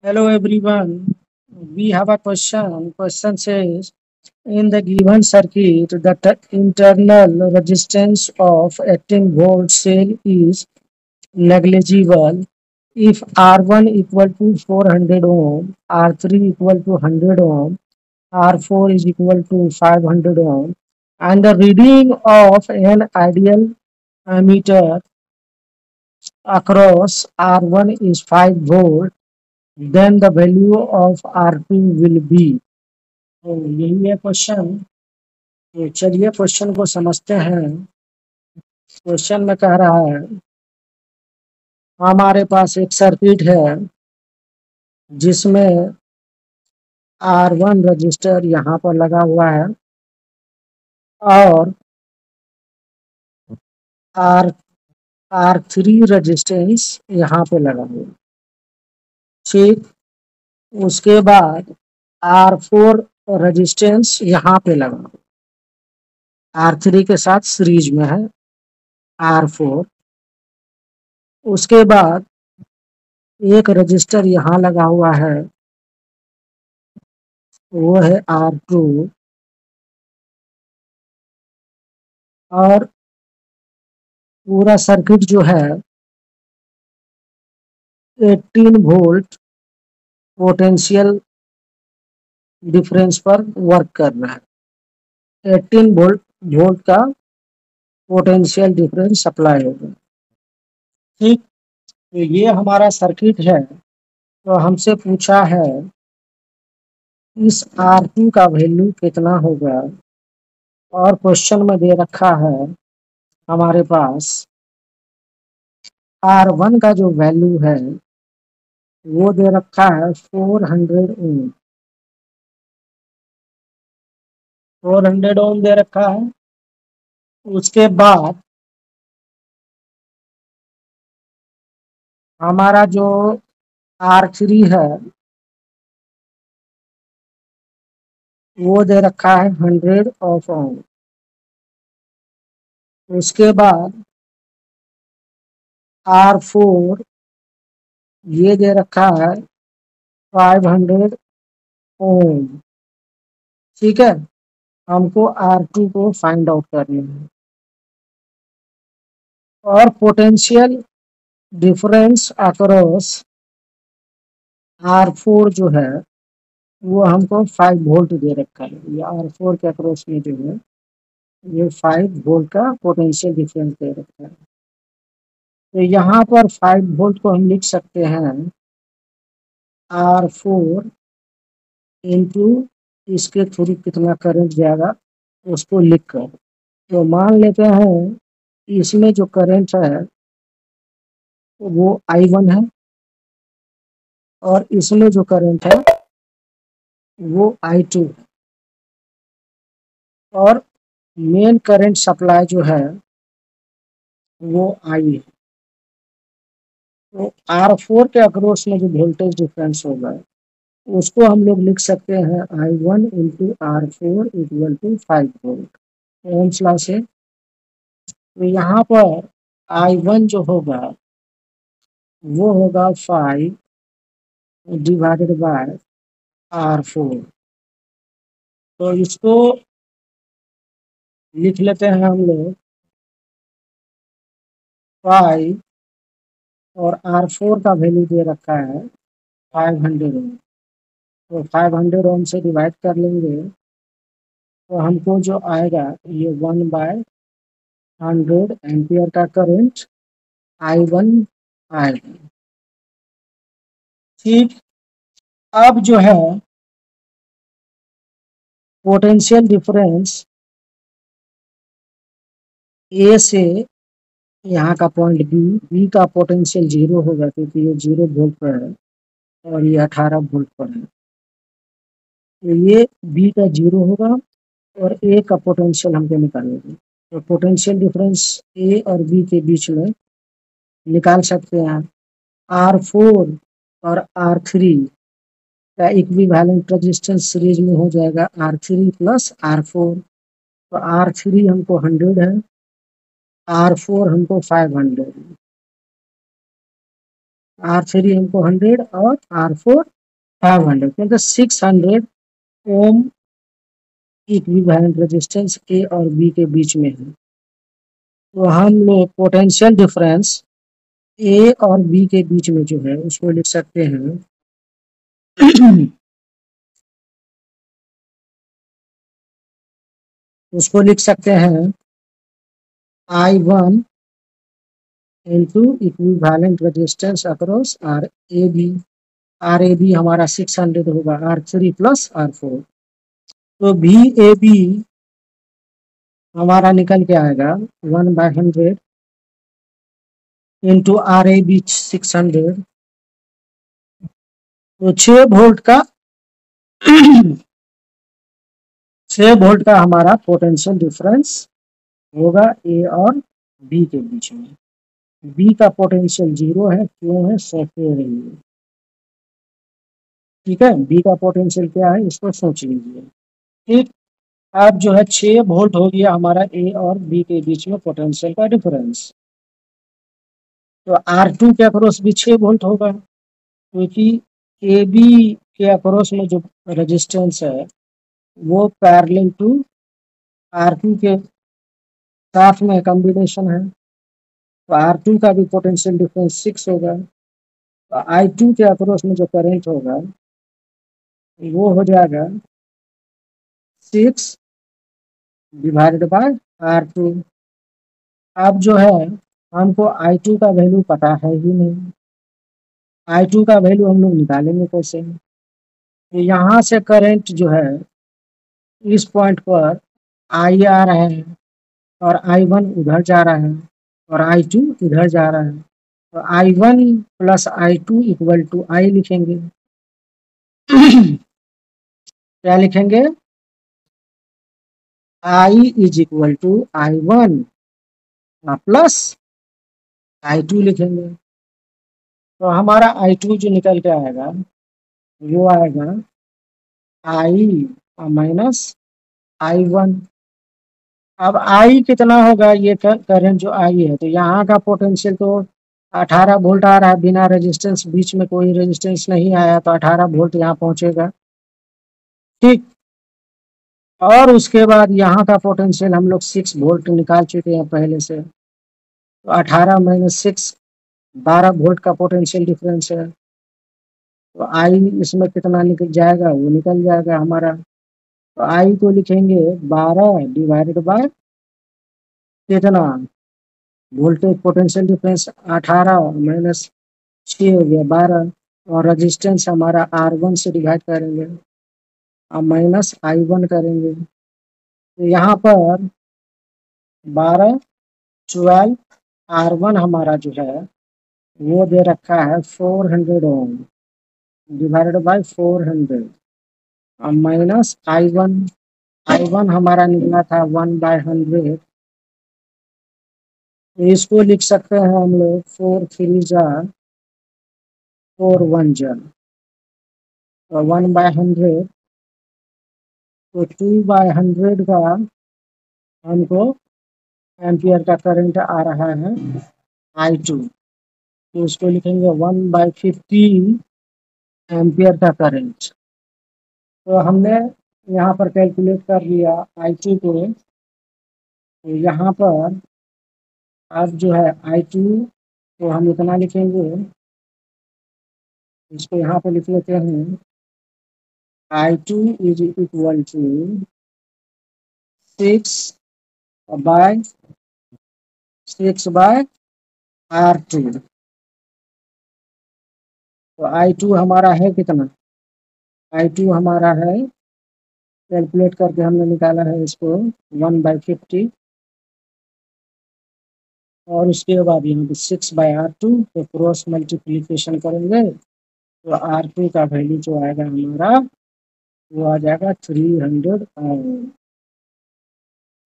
Hello everyone. We have a question. Question says, in the given circuit, the internal resistance of 18 volt cell is negligible if R1 equal to 400 ohm, R3 equal to 100 ohm, R4 is equal to 500 ohm, and the reading of an ideal ammeter across R1 is 5 volt, then the value of R2 will be। तो यही है question. तो चलिए question को समझते हैं। Question में कह रहा है हमारे पास एक सर्किट है जिसमें R1 रजिस्टर यहाँ पर लगा हुआ है और आर R3 रजिस्टेंस यहाँ पे लगा हुआ है। ठीक, उसके बाद R4 रजिस्टेंस यहाँ पे लगा हुआ है, R3 के साथ सीरीज में है R4। उसके बाद एक रजिस्टर यहाँ लगा हुआ है, वो है R2। और पूरा सर्किट जो है 18 वोल्ट पोटेंशियल डिफरेंस पर वर्क कर रहा है। 18 वोल्ट का पोटेंशियल डिफरेंस सप्लाई होगा। ठीक, तो ये हमारा सर्किट है। तो हमसे पूछा है इस R2 का वैल्यू कितना होगा, और क्वेश्चन में दे रखा है हमारे पास R1 का जो वैल्यू है वो दे रखा है 400 ओम। 400 ओम दे रखा है। उसके बाद हमारा जो R3 है वो दे रखा है 100 ऑफ ओम। उसके बाद R4 ये दे रखा है 500 ओम। ठीक है, हमको R2 को फाइंड आउट करना है। और पोटेंशियल डिफरेंस अक्रॉस R4 जो है वो हमको 5 वोल्ट दे रखा है। ये R4 के अक्रॉस में जो है ये 5 वोल्ट का पोटेंशियल डिफरेंस दे रखा है। तो यहाँ पर 5 वोल्ट को हम लिख सकते हैं R4 इंटू इसके थ्रू कितना करंट जाएगा उसको लिख कर। तो मान लेते हैं इसमें जो करंट है वो I1 है और इसमें जो करंट है वो I2 है। और मेन करंट सप्लाई जो है वो I है। तो R4 के अक्रॉस में जो वोल्टेज डिफरेंस होगा उसको हम लोग लिख सकते हैं I1 into R4 equal to 5 volt Ohm's law से। तो यहाँ पर I1 जो होगा वो होगा 5 डिवाइडेड बाय R4। तो इसको लिख लेते हैं हम लोग 5 और R4 का वैल्यू दे रखा है 500 ओम। तो 500 ओम से डिवाइड कर लेंगे तो हमको जो आएगा ये 1/100 एम्पियर का करंट I1 आएगा। ठीक, अब जो है पोटेंशियल डिफरेंस ए से यहाँ का पॉइंट बी का पोटेंशियल 0 होगा क्योंकि ये 0 वोल्ट पर है और ये 18 वोल्ट पर है। तो ये बी का 0 होगा और ए का पोटेंशियल हमको निकालेंगे। तो पोटेंशियल डिफरेंस ए और बी के बीच में निकाल सकते हैं। R4 और R3 का इक्विवेलेंट रेजिस्टेंस सीरीज में हो जाएगा R3 प्लस R4। तो R3 हमको 100 है, R4 हमको 500। R3 हमको 100 और R4 500, क्योंकि 600 ओम इक्विवेलेंट रेजिस्टेंस ए और बी के बीच में है। तो हम लोग पोटेंशियल डिफरेंस ए और बी के बीच में जो है उसको लिख सकते हैं उसको लिख सकते हैं I1 into equivalent resistance across R A B. R A B हमारा 600 होगा, R3 प्लस R4। तो बी ए बी हमारा निकल के आएगा 1/100 इंटू आर ए बी 600। तो 6 वोल्ट का 6 वोल्ट का हमारा पोटेंशियल डिफरेंस होगा ए और बी के बीच में। बी का पोटेंशियल 0 है, क्यों है? सॉफ्टवेयर है ये। ठीक है, बी का पोटेंशियल क्या है इसको सोच लीजिए। ठीक, अब जो है 6 वोल्ट हो गया हमारा ए और बी के बीच में पोटेंशियल का डिफरेंस। तो R2 के अक्रॉस भी 6 वोल्ट होगा, क्योंकि ए बी के अक्रॉस में जो रेजिस्टेंस है वो पैरेलल टू R2 के साथ में कॉम्बिनेशन है। तो R2 का भी पोटेंशियल डिफरेंस 6 होगा। तो I2 के अक्रॉस में जो करंट होगा वो हो जाएगा 6 डिवाइडेड बाय R2। अब जो है हमको I2 का वैल्यू पता है ही नहीं, I2 का वैल्यू हम लोग निकालेंगे कैसे? तो यहाँ से करंट जो है इस पॉइंट पर I आ रहा है और I1 उधर जा रहा है और I2 इधर जा रहा है। तो I1 plus I2 equal to I लिखेंगे। क्या लिखेंगे? I is equal to I1 plus I2 लिखेंगे। तो हमारा I2 जो निकल के आएगा वो आएगा I माइनस I1। अब I कितना होगा? ये करंट जो I है, तो यहाँ का पोटेंशियल तो 18 वोल्ट आ रहा है, बिना रेजिस्टेंस, बीच में कोई रेजिस्टेंस नहीं आया, तो 18 वोल्ट यहाँ पहुंचेगा। ठीक, और उसके बाद यहाँ का पोटेंशियल हम लोग 6 वोल्ट निकाल चुके हैं पहले से। तो 18 माइनस 6 12 वोल्ट का पोटेंशियल डिफरेंस है। तो आई इसमें कितना निकल जाएगा? वो निकल जाएगा हमारा। तो आई को लिखेंगे 12 डिवाइडेड बाय कितना? वोल्टेज पोटेंशियल डिफरेंस 18 माइनस 6 हो गया 12, और रेजिस्टेंस हमारा R1 से डिवाइड करेंगे और माइनस I1 करेंगे। तो यहाँ पर 12 12 R1 हमारा जो है वो दे रखा है 400 ओम डिवाइडेड बाय 400 और माइनस I1 हमारा निकला था 1/100। तो इसको लिख सकते हैं हम लोग 4 3 जा 4 1 जा, और 1/100। तो 2/100 का हमको एम्पियर का करंट आ रहा है I2। तो उसको लिखेंगे 1/50 एम्पियर का करंट। तो हमने यहाँ पर कैलकुलेट कर लिया I2 को। तो यहाँ पर अब जो है I2 तो हम इतना लिखेंगे, इसको यहाँ पे लिख लेते हैं I2 is equal to 6/R2। तो I2 हमारा है कितना? I2 हमारा है, कैलकुलेट करके हमने निकाला है इसको 1/50, और उसके बाद यहाँ पे 6/R2। तो क्रॉस मल्टीप्लीकेशन करेंगे तो R2 का वैल्यू जो आएगा हमारा वो आ जाएगा 300 ओम।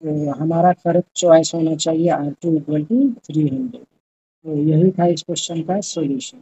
तो हमारा करेक्ट चॉइस होना चाहिए R2 इक्वल टू 300। तो यही था इस क्वेश्चन का सॉल्यूशन।